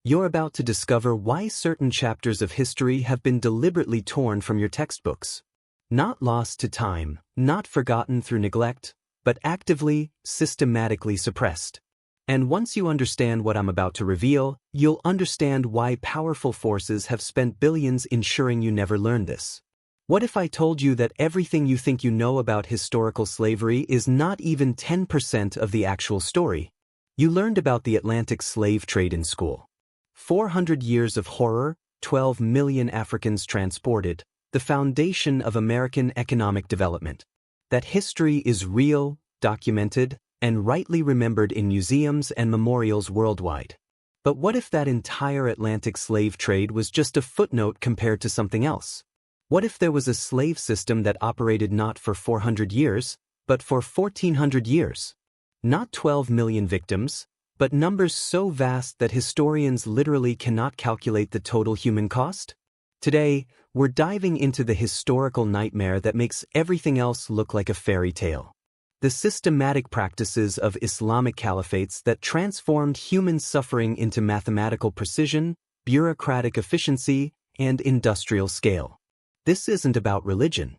You're about to discover why certain chapters of history have been deliberately torn from your textbooks. Not lost to time, not forgotten through neglect, but actively, systematically suppressed. And once you understand what I'm about to reveal, you'll understand why powerful forces have spent billions ensuring you never learn this. What if I told you that everything you think you know about historical slavery is not even 10% of the actual story? You learned about the Atlantic slave trade in school. 400 years of horror, 12 million Africans transported, the foundation of American economic development. That history is real, documented, and rightly remembered in museums and memorials worldwide. But what if that entire Atlantic slave trade was just a footnote compared to something else? What if there was a slave system that operated not for 400 years, but for 1,400 years? Not 12 million victims, but numbers so vast that historians literally cannot calculate the total human cost? Today, we're diving into the historical nightmare that makes everything else look like a fairy tale. The systematic practices of Islamic caliphates that transformed human suffering into mathematical precision, bureaucratic efficiency, and industrial scale. This isn't about religion.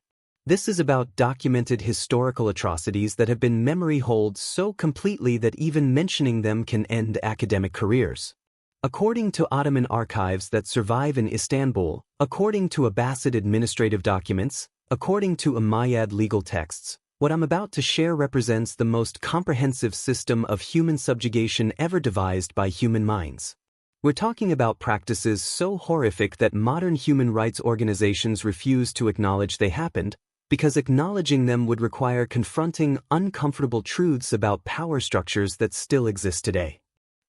This is about documented historical atrocities that have been memory-holed so completely that even mentioning them can end academic careers. According to Ottoman archives that survive in Istanbul, according to Abbasid administrative documents, according to Umayyad legal texts, what I'm about to share represents the most comprehensive system of human subjugation ever devised by human minds. We're talking about practices so horrific that modern human rights organizations refuse to acknowledge they happened, because acknowledging them would require confronting uncomfortable truths about power structures that still exist today.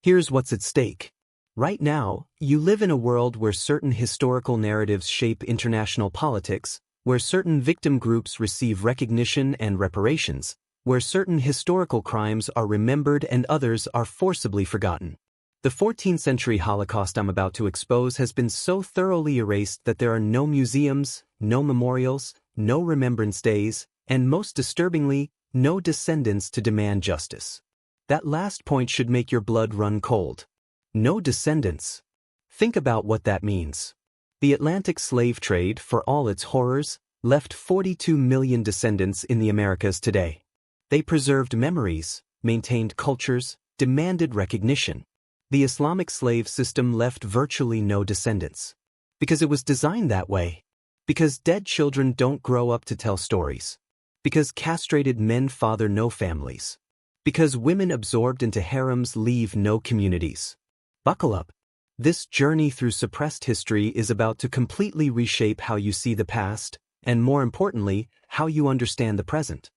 Here's what's at stake. Right now, you live in a world where certain historical narratives shape international politics, where certain victim groups receive recognition and reparations, where certain historical crimes are remembered and others are forcibly forgotten. The 14th century Holocaust I'm about to expose has been so thoroughly erased that there are no museums, no memorials, no remembrance days, and most disturbingly, no descendants to demand justice. That last point should make your blood run cold. No descendants. Think about what that means. The Atlantic slave trade, for all its horrors, left 42 million descendants in the Americas today. They preserved memories, maintained cultures, demanded recognition. The Islamic slave system left virtually no descendants. Because it was designed that way. Because dead children don't grow up to tell stories. Because castrated men father no families. Because women absorbed into harems leave no communities. Buckle up. This journey through suppressed history is about to completely reshape how you see the past, and more importantly, how you understand the present.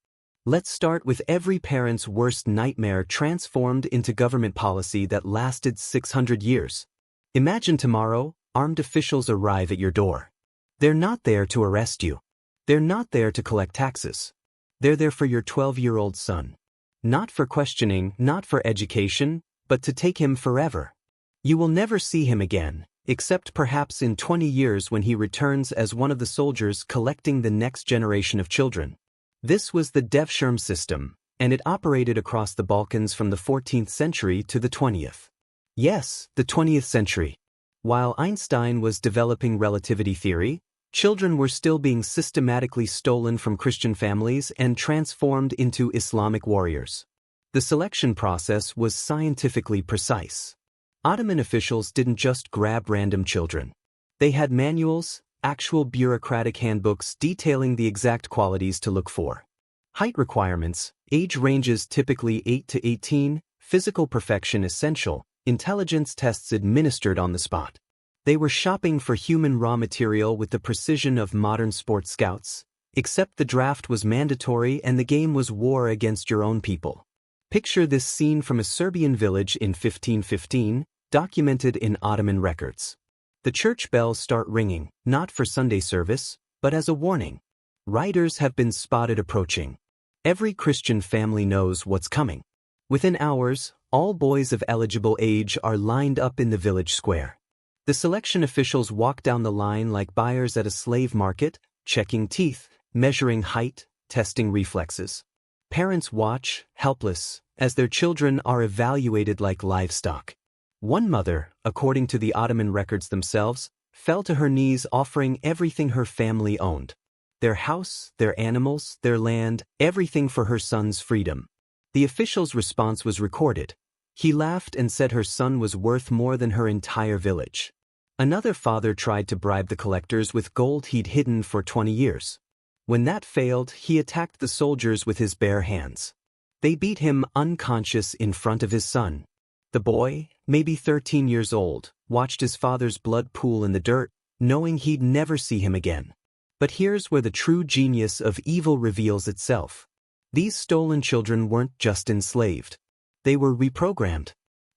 Let's start with every parent's worst nightmare transformed into government policy that lasted 600 years. Imagine tomorrow, armed officials arrive at your door. They're not there to arrest you. They're not there to collect taxes. They're there for your 12-year-old son. Not for questioning, not for education, but to take him forever. You will never see him again, except perhaps in 20 years when he returns as one of the soldiers collecting the next generation of children. This was the Devshirme system, and it operated across the Balkans from the 14th century to the 20th. Yes, the 20th century. While Einstein was developing relativity theory, children were still being systematically stolen from Christian families and transformed into Islamic warriors. The selection process was scientifically precise. Ottoman officials didn't just grab random children. They had manuals, actual bureaucratic handbooks detailing the exact qualities to look for. Height requirements, age ranges typically 8 to 18, physical perfection essential, intelligence tests administered on the spot. They were shopping for human raw material with the precision of modern sports scouts, except the draft was mandatory and the game was war against your own people. Picture this scene from a Serbian village in 1515, documented in Ottoman records. The church bells start ringing, not for Sunday service, but as a warning. Riders have been spotted approaching. Every Christian family knows what's coming. Within hours, all boys of eligible age are lined up in the village square. The selection officials walk down the line like buyers at a slave market, checking teeth, measuring height, testing reflexes. Parents watch, helpless, as their children are evaluated like livestock. One mother, according to the Ottoman records themselves, fell to her knees offering everything her family owned. Their house, their animals, their land, everything for her son's freedom. The official's response was recorded. He laughed and said her son was worth more than her entire village. Another father tried to bribe the collectors with gold he'd hidden for 20 years. When that failed, he attacked the soldiers with his bare hands. They beat him unconscious in front of his son. The boy, maybe 13 years old, watched his father's blood pool in the dirt, knowing he'd never see him again. But here's where the true genius of evil reveals itself. These stolen children weren't just enslaved. They were reprogrammed.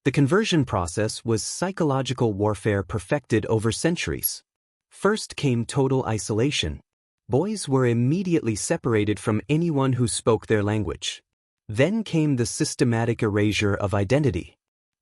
The conversion process was psychological warfare perfected over centuries. First came total isolation. Boys were immediately separated from anyone who spoke their language. Then came the systematic erasure of identity.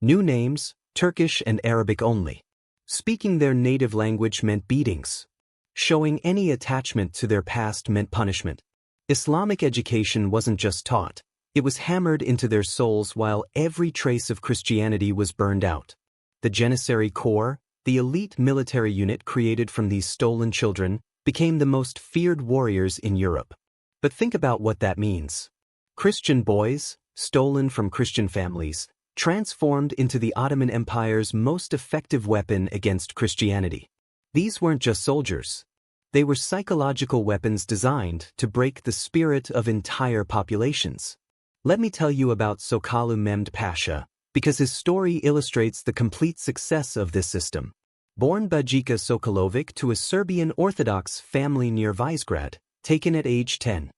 New names, Turkish and Arabic only. Speaking their native language meant beatings. Showing any attachment to their past meant punishment. Islamic education wasn't just taught, it was hammered into their souls while every trace of Christianity was burned out. The Janissary Corps, the elite military unit created from these stolen children, became the most feared warriors in Europe. But think about what that means. Christian boys, stolen from Christian families, transformed into the Ottoman Empire's most effective weapon against Christianity. These weren't just soldiers. They were psychological weapons designed to break the spirit of entire populations. Let me tell you about Sokalu Mehmed Pasha, because his story illustrates the complete success of this system. Born Bajika Sokolovic to a Serbian Orthodox family near Visegrad, taken at age 10.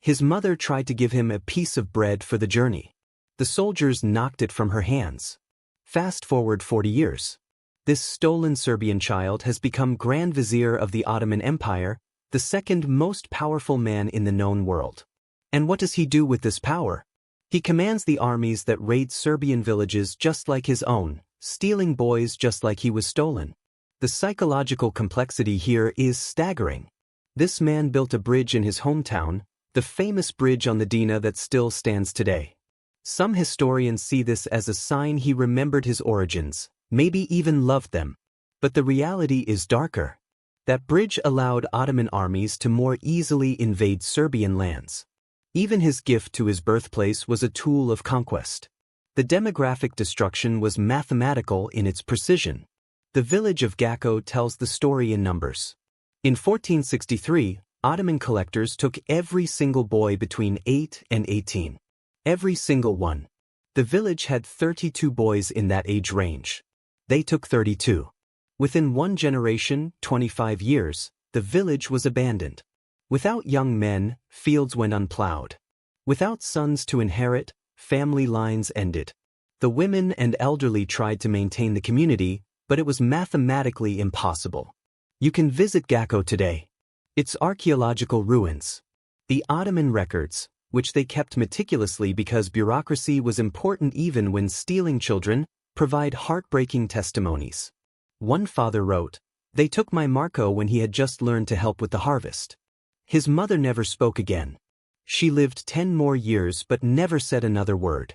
His mother tried to give him a piece of bread for the journey. The soldiers knocked it from her hands. Fast forward 40 years. This stolen Serbian child has become Grand Vizier of the Ottoman Empire, the second most powerful man in the known world. And what does he do with this power? He commands the armies that raid Serbian villages just like his own, stealing boys just like he was stolen. The psychological complexity here is staggering. This man built a bridge in his hometown, the famous bridge on the Dina that still stands today. Some historians see this as a sign he remembered his origins, maybe even loved them. But the reality is darker. That bridge allowed Ottoman armies to more easily invade Serbian lands. Even his gift to his birthplace was a tool of conquest. The demographic destruction was mathematical in its precision. The village of Gacko tells the story in numbers. In 1463, Ottoman collectors took every single boy between 8 and 18. Every single one. The village had 32 boys in that age range. They took 32. Within one generation, 25 years, the village was abandoned. Without young men, fields went unplowed. Without sons to inherit, family lines ended. The women and elderly tried to maintain the community, but it was mathematically impossible. You can visit Gacko today. Its archaeological ruins. The Ottoman records, which they kept meticulously because bureaucracy was important even when stealing children, provide heartbreaking testimonies. One father wrote, "They took my Marco when he had just learned to help with the harvest." His mother never spoke again. She lived 10 more years but never said another word.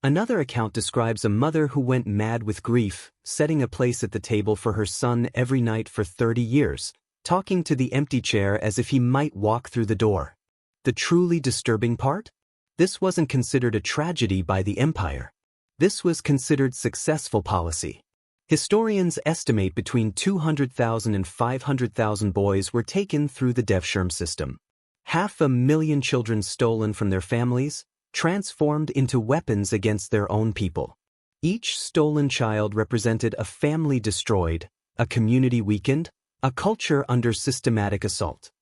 Another account describes a mother who went mad with grief, setting a place at the table for her son every night for 30 years, talking to the empty chair as if he might walk through the door. The truly disturbing part? This wasn't considered a tragedy by the empire. This was considered successful policy. Historians estimate between 200,000 and 500,000 boys were taken through the Devshirme system. 500,000 children stolen from their families, transformed into weapons against their own people. Each stolen child represented a family destroyed, a community weakened, a culture under systematic assault.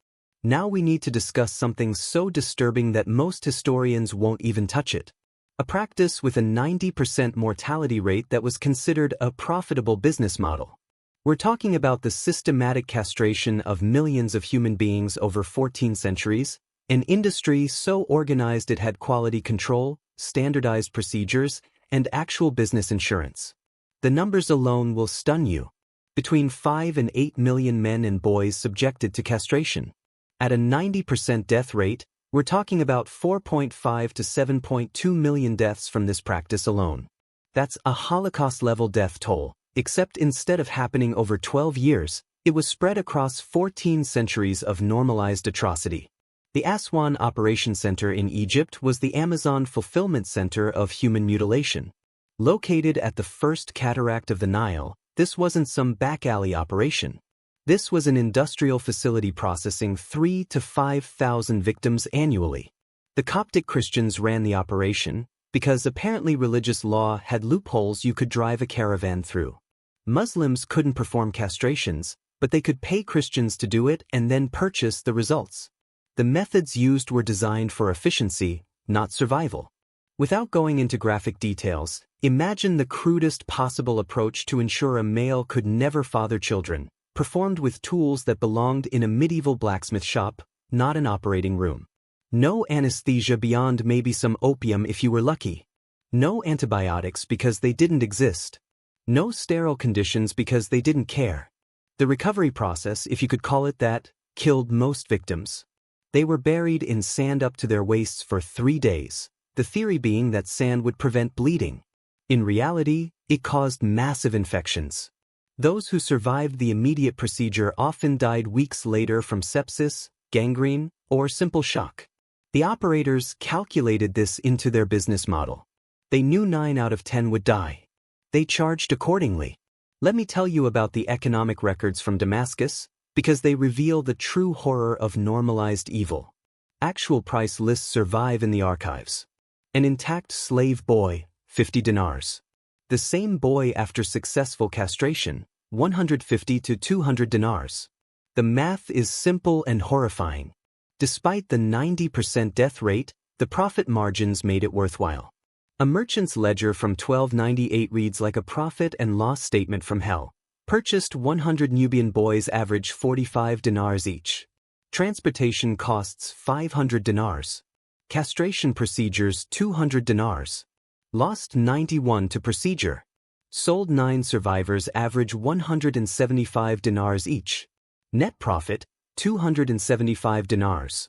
Now we need to discuss something so disturbing that most historians won't even touch it. A practice with a 90% mortality rate that was considered a profitable business model. We're talking about the systematic castration of millions of human beings over 14 centuries, an industry so organized it had quality control, standardized procedures, and actual business insurance. The numbers alone will stun you. Between 5 and 8 million men and boys subjected to castration. At a 90% death rate, we're talking about 4.5 to 7.2 million deaths from this practice alone. That's a Holocaust-level death toll, except instead of happening over 12 years, it was spread across 14 centuries of normalized atrocity. The Aswan Operation Center in Egypt was the Amazon fulfillment center of human mutilation. Located at the first cataract of the Nile, this wasn't some back-alley operation. This was an industrial facility processing 3,000 to 5,000 victims annually. The Coptic Christians ran the operation because apparently religious law had loopholes you could drive a caravan through. Muslims couldn't perform castrations, but they could pay Christians to do it and then purchase the results. The methods used were designed for efficiency, not survival. Without going into graphic details, imagine the crudest possible approach to ensure a male could never father children, performed with tools that belonged in a medieval blacksmith shop, not an operating room. No anesthesia beyond maybe some opium if you were lucky. No antibiotics because they didn't exist. No sterile conditions because they didn't care. The recovery process, if you could call it that, killed most victims. They were buried in sand up to their waists for 3 days, the theory being that sand would prevent bleeding. In reality, it caused massive infections. Those who survived the immediate procedure often died weeks later from sepsis, gangrene, or simple shock. The operators calculated this into their business model. They knew 9 out of 10 would die. They charged accordingly. Let me tell you about the economic records from Damascus, because they reveal the true horror of normalized evil. Actual price lists survive in the archives. An intact slave boy, 50 dinars. The same boy after successful castration, 150 to 200 dinars. The math is simple and horrifying. Despite the 90% death rate, the profit margins made it worthwhile. A merchant's ledger from 1298 reads like a profit and loss statement from hell. Purchased 100 Nubian boys average 45 dinars each. Transportation costs 500 dinars. Castration procedures 200 dinars. Lost 91 to procedure. Sold 9 survivors average 175 dinars each. Net profit, 275 dinars.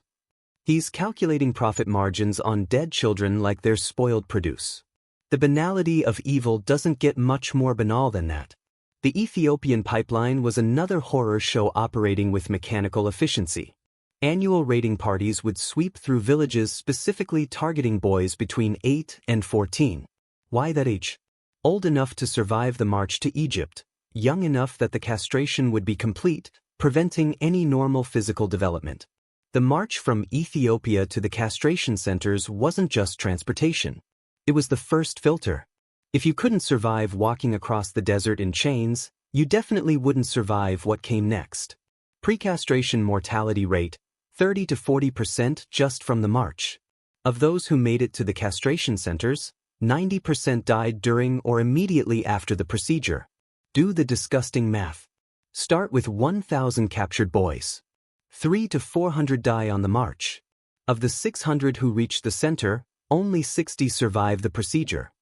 He's calculating profit margins on dead children like they're spoiled produce. The banality of evil doesn't get much more banal than that. The Ethiopian pipeline was another horror show operating with mechanical efficiency. Annual raiding parties would sweep through villages specifically targeting boys between 8 and 14. Why that age? Old enough to survive the march to Egypt, young enough that the castration would be complete, preventing any normal physical development. The march from Ethiopia to the castration centers wasn't just transportation. It was the first filter. If you couldn't survive walking across the desert in chains, you definitely wouldn't survive what came next. Pre-castration mortality rate, 30 to 40% just from the march. Of those who made it to the castration centers, 90% died during or immediately after the procedure. Do the disgusting math. Start with 1,000 captured boys. 300 to 400 die on the march. Of the 600 who reach the center, only 60 survive the procedure.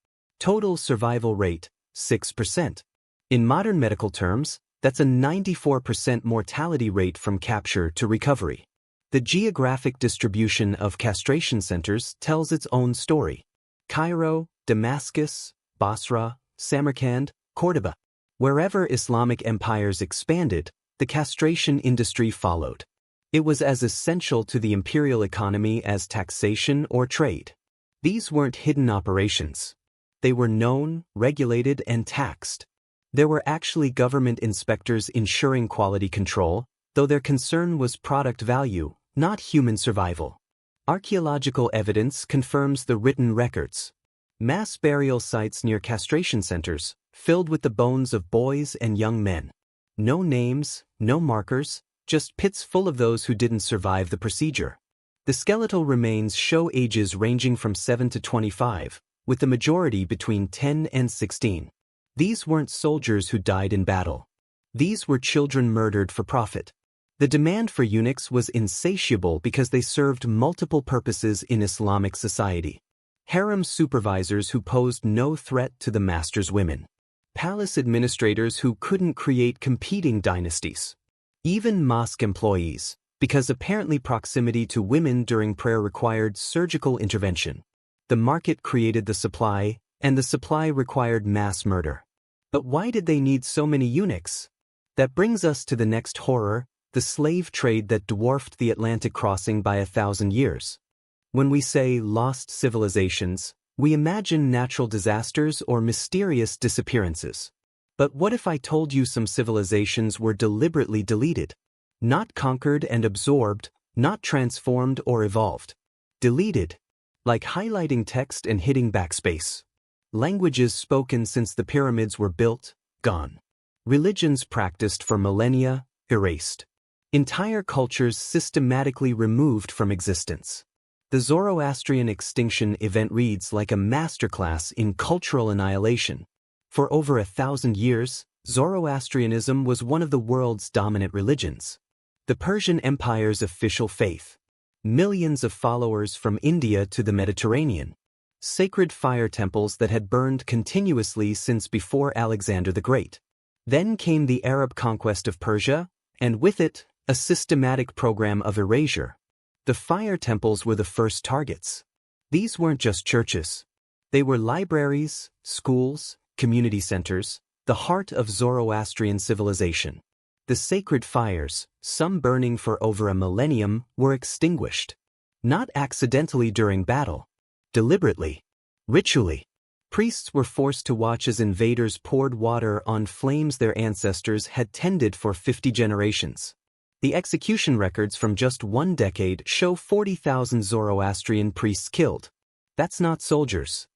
Total survival rate, 6%. In modern medical terms, that's a 94% mortality rate from capture to recovery. The geographic distribution of castration centers tells its own story. Cairo, Damascus, Basra, Samarkand, Cordoba. Wherever Islamic empires expanded, the castration industry followed. It was as essential to the imperial economy as taxation or trade. These weren't hidden operations. They were known, regulated, and taxed. There were actually government inspectors ensuring quality control, though their concern was product value, not human survival. Archaeological evidence confirms the written records. Mass burial sites near castration centers, filled with the bones of boys and young men. No names, no markers, just pits full of those who didn't survive the procedure. The skeletal remains show ages ranging from 7 to 25, with the majority between 10 and 16. These weren't soldiers who died in battle. These were children murdered for profit. The demand for eunuchs was insatiable because they served multiple purposes in Islamic society. Harem supervisors who posed no threat to the master's women. Palace administrators who couldn't create competing dynasties. Even mosque employees, because apparently proximity to women during prayer required surgical intervention. The market created the supply, and the supply required mass murder. But why did they need so many eunuchs? That brings us to the next horror, the slave trade that dwarfed the Atlantic crossing by 1,000 years. When we say lost civilizations, we imagine natural disasters or mysterious disappearances. But what if I told you some civilizations were deliberately deleted? Not conquered and absorbed, not transformed or evolved. Deleted. Like highlighting text and hitting backspace. Languages spoken since the pyramids were built, gone. Religions practiced for millennia, erased. Entire cultures systematically removed from existence. The Zoroastrian extinction event reads like a masterclass in cultural annihilation. For over 1,000 years, Zoroastrianism was one of the world's dominant religions. The Persian Empire's official faith. Millions of followers from India to the Mediterranean. Sacred fire temples that had burned continuously since before Alexander the Great. Then came the Arab conquest of Persia, and with it, a systematic program of erasure. The fire temples were the first targets. These weren't just churches. They were libraries, schools, community centers, the heart of Zoroastrian civilization. The sacred fires, some burning for over a millennium, were extinguished. Not accidentally during battle. Deliberately. Ritually. Priests were forced to watch as invaders poured water on flames their ancestors had tended for 50 generations. The execution records from just one decade show 40,000 Zoroastrian priests killed. That's not soldiers.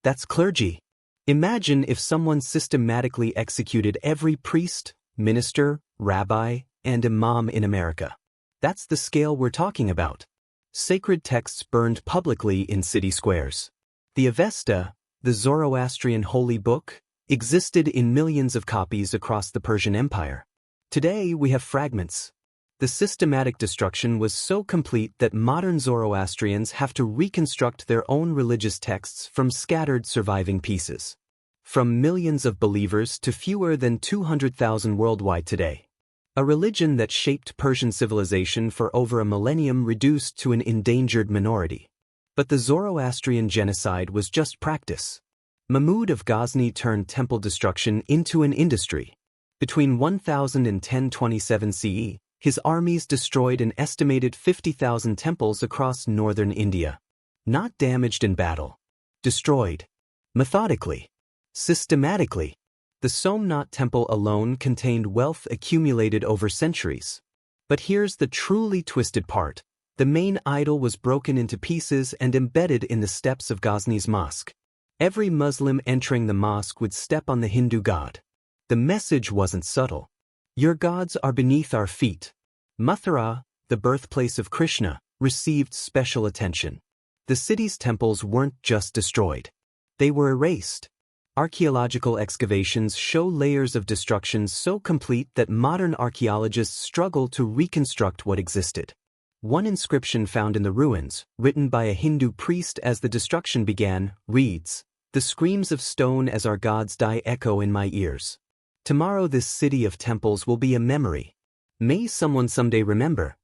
That's clergy. Imagine if someone systematically executed every priest, minister, rabbi, and imam in America. That's the scale we're talking about. Sacred texts burned publicly in city squares. The Avesta, the Zoroastrian holy book, existed in millions of copies across the Persian Empire. Today we have fragments. The systematic destruction was so complete that modern Zoroastrians have to reconstruct their own religious texts from scattered surviving pieces. From millions of believers to fewer than 200,000 worldwide today. A religion that shaped Persian civilization for over a millennium reduced to an endangered minority. But the Zoroastrian genocide was just practice. Mahmud of Ghazni turned temple destruction into an industry. Between 1000 and 1027 CE, his armies destroyed an estimated 50,000 temples across northern India. Not damaged in battle. Destroyed. Methodically. Systematically. The Somnath temple alone contained wealth accumulated over centuries. But here's the truly twisted part. The main idol was broken into pieces and embedded in the steps of Ghazni's mosque. Every Muslim entering the mosque would step on the Hindu god. The message wasn't subtle. Your gods are beneath our feet. Mathura, the birthplace of Krishna, received special attention. The city's temples weren't just destroyed. They were erased. Archaeological excavations show layers of destruction so complete that modern archaeologists struggle to reconstruct what existed. One inscription found in the ruins, written by a Hindu priest as the destruction began, reads, "The screams of stone as our gods die echo in my ears. Tomorrow this city of temples will be a memory. May someone someday remember."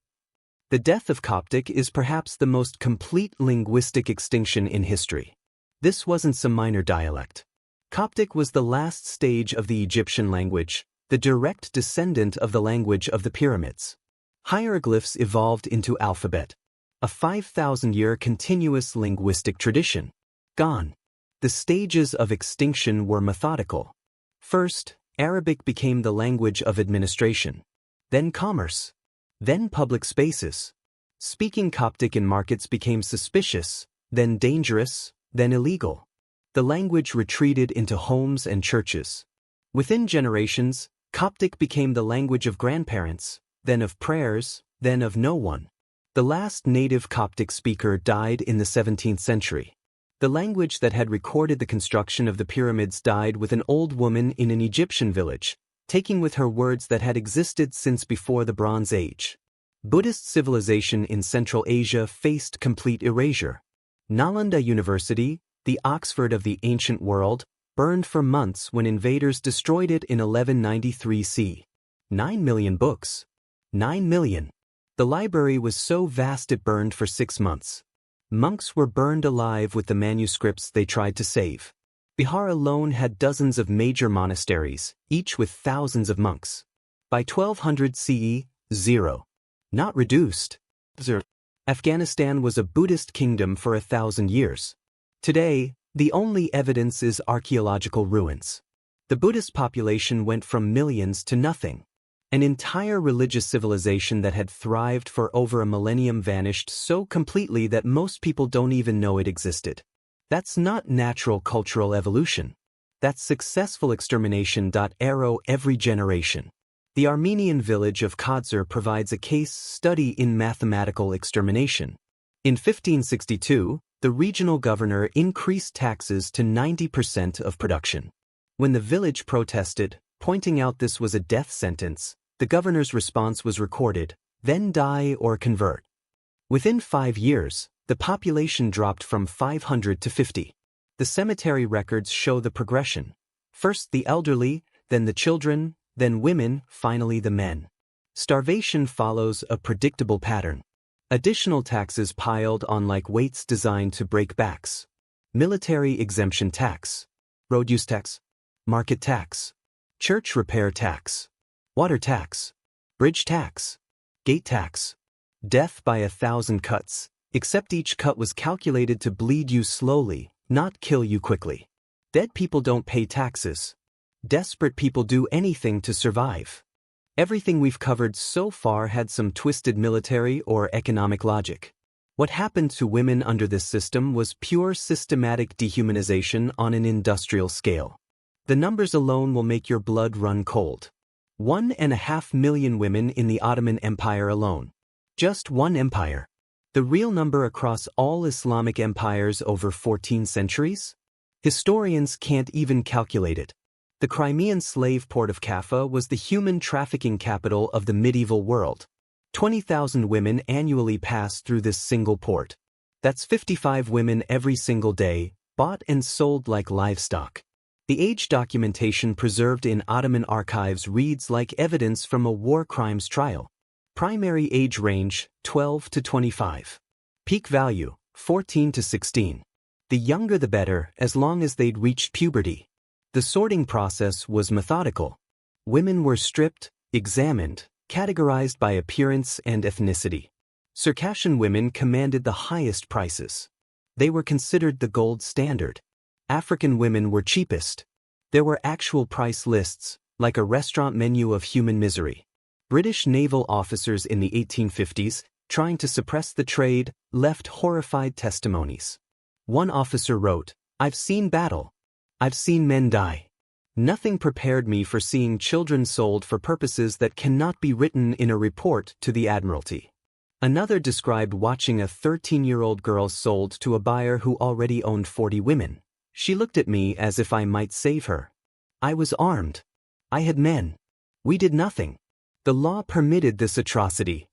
The death of Coptic is perhaps the most complete linguistic extinction in history. This wasn't some minor dialect. Coptic was the last stage of the Egyptian language, the direct descendant of the language of the pyramids. Hieroglyphs evolved into alphabet. A 5,000-year continuous linguistic tradition. Gone. The stages of extinction were methodical. First, Arabic became the language of administration. Then commerce. Then public spaces. Speaking Coptic in markets became suspicious, then dangerous, then illegal. The language retreated into homes and churches. Within generations, Coptic became the language of grandparents, then of prayers, then of no one. The last native Coptic speaker died in the 17th century. The language that had recorded the construction of the pyramids died with an old woman in an Egyptian village, taking with her words that had existed since before the Bronze Age. Buddhist civilization in Central Asia faced complete erasure. Nalanda University, the Oxford of the ancient world, burned for months when invaders destroyed it in 1193 CE. 9 million books. 9 million. The library was so vast it burned for 6 months. Monks were burned alive with the manuscripts they tried to save. Bihar alone had dozens of major monasteries, each with thousands of monks. By 1200 CE, zero. Not reduced. Zero. Afghanistan was a Buddhist kingdom for 1,000 years. Today, the only evidence is archaeological ruins. The Buddhist population went from millions to nothing. An entire religious civilization that had thrived for over a millennium vanished so completely that most people don't even know it existed. That's not natural cultural evolution. That's successful extermination. Arrow every generation. The Armenian village of Kodzur provides a case study in mathematical extermination. In 1562, the regional governor increased taxes to 90% of production. When the village protested, pointing out this was a death sentence, the governor's response was recorded, then die or convert. Within 5 years, the population dropped from 500 to 50. The cemetery records show the progression. First the elderly, then the children, then women, finally the men. Starvation follows a predictable pattern. Additional taxes piled on like weights designed to break backs. Military exemption tax, road use tax, market tax, church repair tax, water tax, bridge tax, gate tax. Death by 1,000 cuts, except each cut was calculated to bleed you slowly, not kill you quickly. Dead people don't pay taxes. Desperate people do anything to survive. Everything we've covered so far had some twisted military or economic logic. What happened to women under this system was pure systematic dehumanization on an industrial scale. The numbers alone will make your blood run cold. 1.5 million women in the Ottoman Empire alone. Just one empire. The real number across all Islamic empires over 14 centuries? Historians can't even calculate it. The Crimean slave port of Kaffa was the human trafficking capital of the medieval world. 20,000 women annually passed through this single port. That's 55 women every single day, bought and sold like livestock. The age documentation preserved in Ottoman archives reads like evidence from a war crimes trial. Primary age range, 12 to 25. Peak value, 14 to 16. The younger the better, as long as they'd reached puberty. The sorting process was methodical. Women were stripped, examined, categorized by appearance and ethnicity. Circassian women commanded the highest prices. They were considered the gold standard. African women were cheapest. There were actual price lists, like a restaurant menu of human misery. British naval officers in the 1850s, trying to suppress the trade, left horrified testimonies. One officer wrote, "I've seen battle. I've seen men die. Nothing prepared me for seeing children sold for purposes that cannot be written in a report to the Admiralty." Another described watching a 13-year-old girl sold to a buyer who already owned 40 women. She looked at me as if I might save her. I was armed. I had men. We did nothing. The law permitted this atrocity.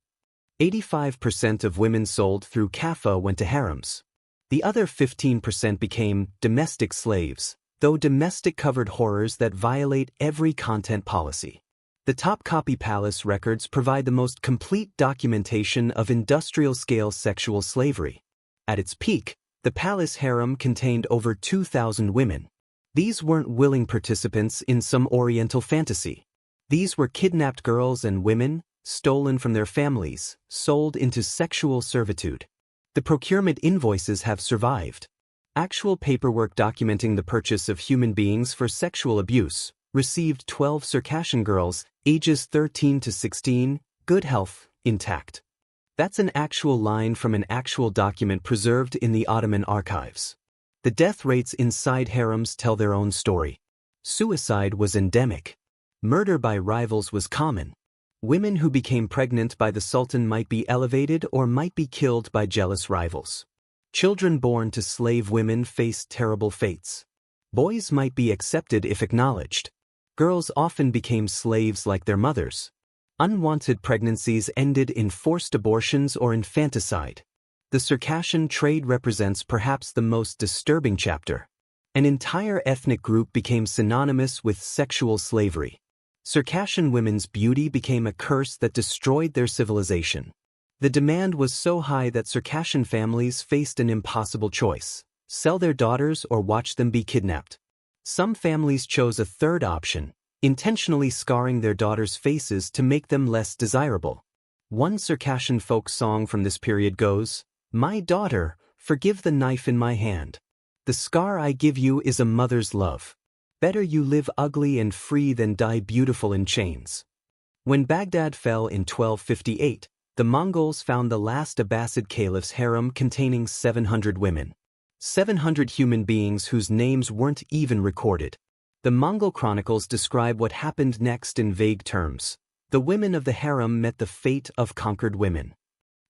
85% of women sold through Kaffa went to harems. The other 15% became domestic slaves, though domestic covered horrors that violate every content policy. The Topkapi Palace records provide the most complete documentation of industrial-scale sexual slavery. At its peak, the palace harem contained over 2,000 women. These weren't willing participants in some oriental fantasy. These were kidnapped girls and women, stolen from their families, sold into sexual servitude. The procurement invoices have survived. Actual paperwork documenting the purchase of human beings for sexual abuse received 12 Circassian girls, ages 13 to 16, good health, intact. That's an actual line from an actual document preserved in the Ottoman archives. The death rates inside harems tell their own story. Suicide was endemic. Murder by rivals was common. Women who became pregnant by the Sultan might be elevated or might be killed by jealous rivals. Children born to slave women faced terrible fates. Boys might be accepted if acknowledged. Girls often became slaves like their mothers. Unwanted pregnancies ended in forced abortions or infanticide. The Circassian trade represents perhaps the most disturbing chapter. An entire ethnic group became synonymous with sexual slavery. Circassian women's beauty became a curse that destroyed their civilization. The demand was so high that Circassian families faced an impossible choice: sell their daughters or watch them be kidnapped. Some families chose a third option, intentionally scarring their daughters' faces to make them less desirable. One Circassian folk song from this period goes, "My daughter, forgive the knife in my hand. The scar I give you is a mother's love. Better you live ugly and free than die beautiful in chains." When Baghdad fell in 1258, the Mongols found the last Abbasid caliph's harem containing 700 women. 700 human beings whose names weren't even recorded. The Mongol chronicles describe what happened next in vague terms. The women of the harem met the fate of conquered women.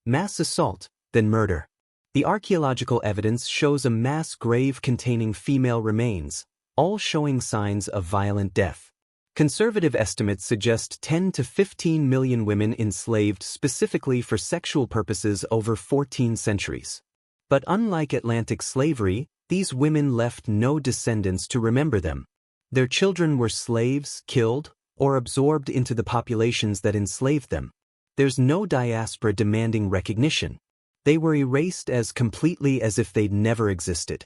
Mass assault, then murder. The archaeological evidence shows a mass grave containing female remains, all showing signs of violent death. Conservative estimates suggest 10 to 15 million women enslaved specifically for sexual purposes over 14 centuries. But unlike Atlantic slavery, these women left no descendants to remember them. Their children were slaves, killed, or absorbed into the populations that enslaved them. There's no diaspora demanding recognition. They were erased as completely as if they'd never existed.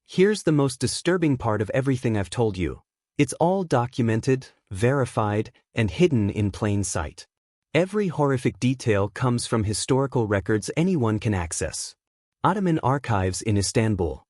Here's the most disturbing part of everything I've told you. It's all documented, verified, and hidden in plain sight. Every horrific detail comes from historical records anyone can access. Ottoman archives in Istanbul.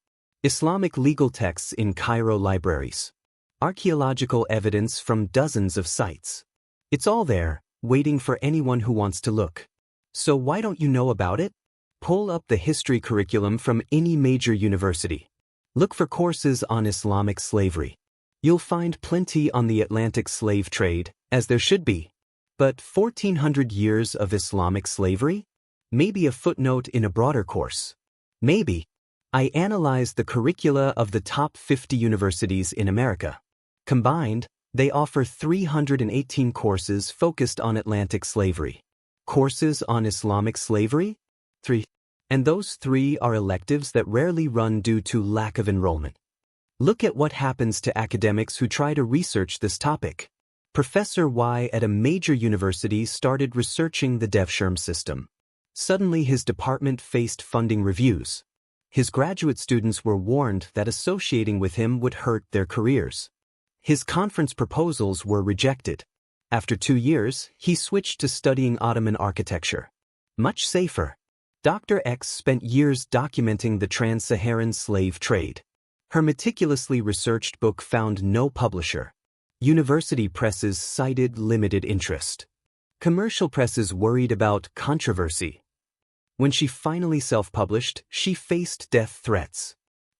Islamic legal texts in Cairo libraries. Archaeological evidence from dozens of sites. It's all there, waiting for anyone who wants to look. So why don't you know about it? Pull up the history curriculum from any major university. Look for courses on Islamic slavery. You'll find plenty on the Atlantic slave trade, as there should be. But 1400 years of Islamic slavery? Maybe a footnote in a broader course. Maybe. I analyzed the curricula of the top 50 universities in America. Combined, they offer 318 courses focused on Atlantic slavery. Courses on Islamic slavery? 3. And those 3 are electives that rarely run due to lack of enrollment. Look at what happens to academics who try to research this topic. Professor Y at a major university started researching the DevSherm system. Suddenly his department faced funding reviews. His graduate students were warned that associating with him would hurt their careers. His conference proposals were rejected. After 2 years, he switched to studying Ottoman architecture. Much safer. Dr. X spent years documenting the trans-Saharan slave trade. Her meticulously researched book found no publisher. University presses cited limited interest. Commercial presses worried about controversy. When she finally self-published, she faced death threats.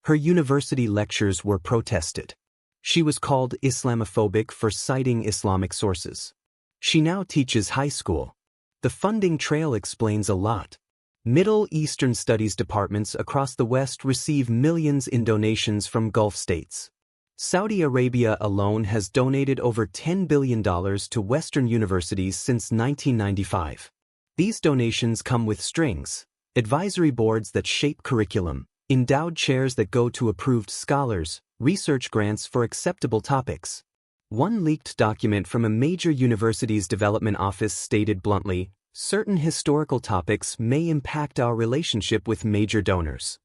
Her university lectures were protested. She was called Islamophobic for citing Islamic sources. She now teaches high school. The funding trail explains a lot. Middle Eastern studies departments across the West receive millions in donations from Gulf states. Saudi Arabia alone has donated over $10 billion to Western universities since 1995. These donations come with strings, advisory boards that shape curriculum, endowed chairs that go to approved scholars, research grants for acceptable topics. One leaked document from a major university's development office stated bluntly, certain historical topics may impact our relationship with major donors.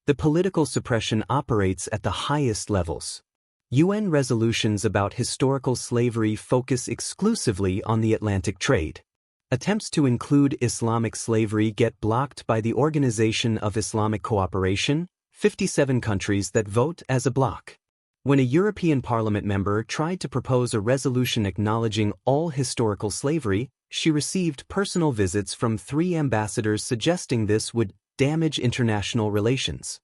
The political suppression operates at the highest levels. UN resolutions about historical slavery focus exclusively on the Atlantic trade. Attempts to include Islamic slavery get blocked by the Organization of Islamic Cooperation, 57 countries that vote as a bloc. When a European Parliament member tried to propose a resolution acknowledging all historical slavery, she received personal visits from 3 ambassadors suggesting this would damage international relations.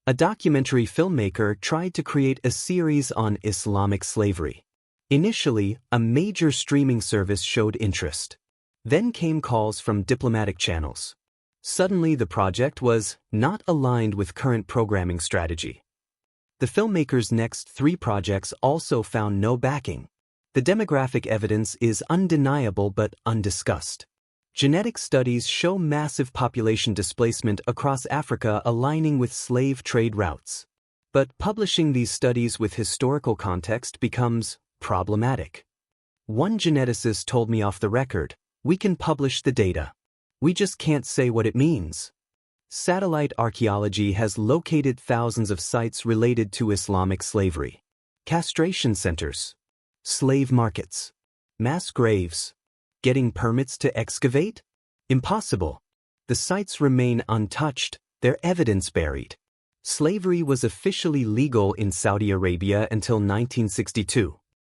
A documentary filmmaker tried to create a series on Islamic slavery. Initially, a major streaming service showed interest. Then came calls from diplomatic channels. Suddenly the project was not aligned with current programming strategy. The filmmaker's next 3 projects also found no backing. The demographic evidence is undeniable but undiscussed. Genetic studies show massive population displacement across Africa aligning with slave trade routes. But publishing these studies with historical context becomes problematic. One geneticist told me off the record, "We can publish the data. We just can't say what it means." Satellite archaeology has located thousands of sites related to Islamic slavery. Castration centers. Slave markets. Mass graves. Getting permits to excavate? Impossible. The sites remain untouched, their evidence buried. Slavery was officially legal in Saudi Arabia until 1962.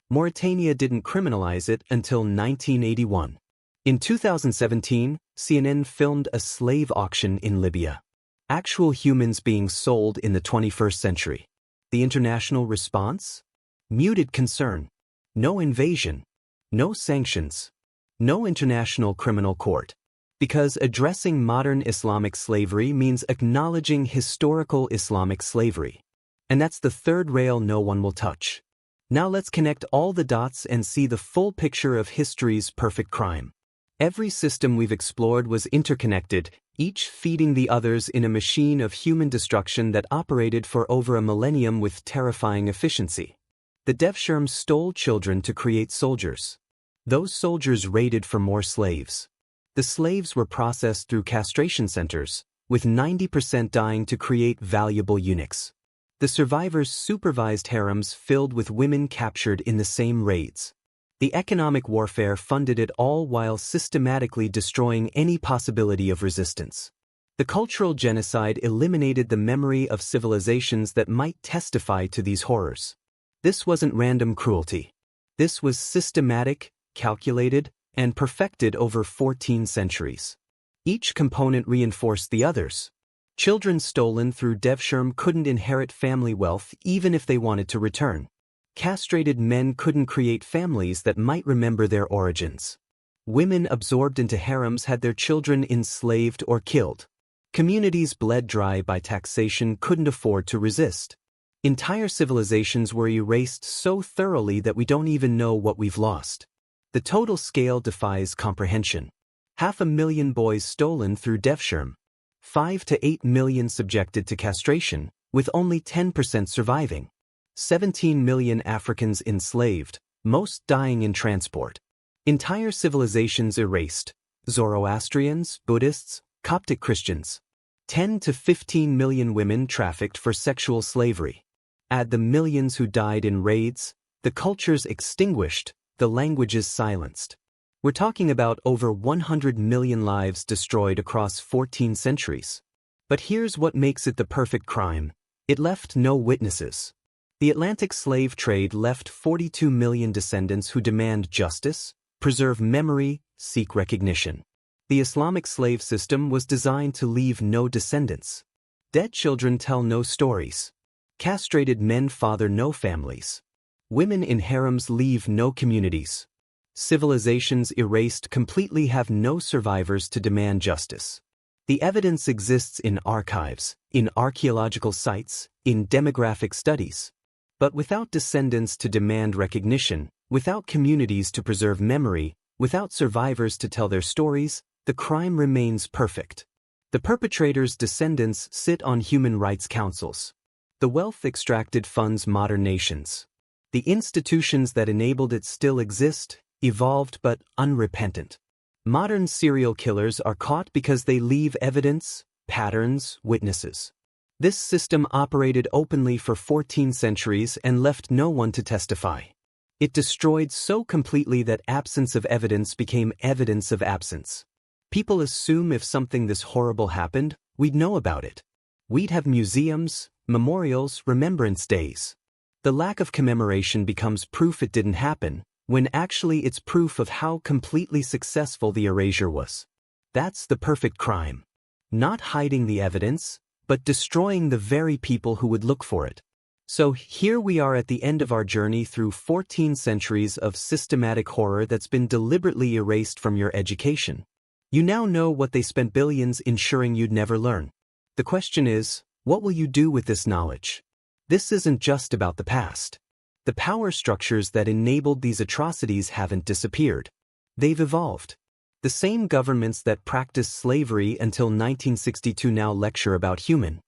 Mauritania didn't criminalize it until 1981. In 2017, CNN filmed a slave auction in Libya. Actual humans being sold in the 21st century. The international response? Muted concern. No invasion. No sanctions. No international criminal court. Because addressing modern Islamic slavery means acknowledging historical Islamic slavery. And that's the third rail no one will touch. Now let's connect all the dots and see the full picture of history's perfect crime. Every system we've explored was interconnected, each feeding the others in a machine of human destruction that operated for over a millennium with terrifying efficiency. The Devshirme stole children to create soldiers. Those soldiers raided for more slaves. The slaves were processed through castration centers, with 90% dying to create valuable eunuchs. The survivors supervised harems filled with women captured in the same raids. The economic warfare funded it all while systematically destroying any possibility of resistance. The cultural genocide eliminated the memory of civilizations that might testify to these horrors. This wasn't random cruelty. This was systematic, calculated, and perfected over 14 centuries. Each component reinforced the others. Children stolen through Devshirme couldn't inherit family wealth even if they wanted to return. Castrated men couldn't create families that might remember their origins. Women absorbed into harems had their children enslaved or killed. Communities bled dry by taxation couldn't afford to resist. Entire civilizations were erased so thoroughly that we don't even know what we've lost. The total scale defies comprehension. 500,000 boys stolen through Devshirme. 5 to 8 million subjected to castration, with only 10% surviving. 17 million Africans enslaved, most dying in transport. Entire civilizations erased. Zoroastrians, Buddhists, Coptic Christians. 10 to 15 million women trafficked for sexual slavery. Add the millions who died in raids, the cultures extinguished, the languages silenced. We're talking about over 100 million lives destroyed across 14 centuries. But here's what makes it the perfect crime. It left no witnesses. The Atlantic slave trade left 42 million descendants who demand justice, preserve memory, seek recognition. The Islamic slave system was designed to leave no descendants. Dead children tell no stories. Castrated men father no families. Women in harems leave no communities. Civilizations erased completely have no survivors to demand justice. The evidence exists in archives, in archaeological sites, in demographic studies. But without descendants to demand recognition, without communities to preserve memory, without survivors to tell their stories, the crime remains perfect. The perpetrator's descendants sit on human rights councils. The wealth extracted funds modern nations. The institutions that enabled it still exist, evolved but unrepentant. Modern serial killers are caught because they leave evidence, patterns, witnesses. This system operated openly for 14 centuries and left no one to testify. It destroyed so completely that absence of evidence became evidence of absence. People assume if something this horrible happened, we'd know about it. We'd have museums, memorials, remembrance days. The lack of commemoration becomes proof it didn't happen, when actually it's proof of how completely successful the erasure was. That's the perfect crime. Not hiding the evidence, but destroying the very people who would look for it. So here we are at the end of our journey through 14 centuries of systematic horror that's been deliberately erased from your education. You now know what they spent billions ensuring you'd never learn. The question is, what will you do with this knowledge? This isn't just about the past. The power structures that enabled these atrocities haven't disappeared. They've evolved. The same governments that practiced slavery until 1962 now lecture about human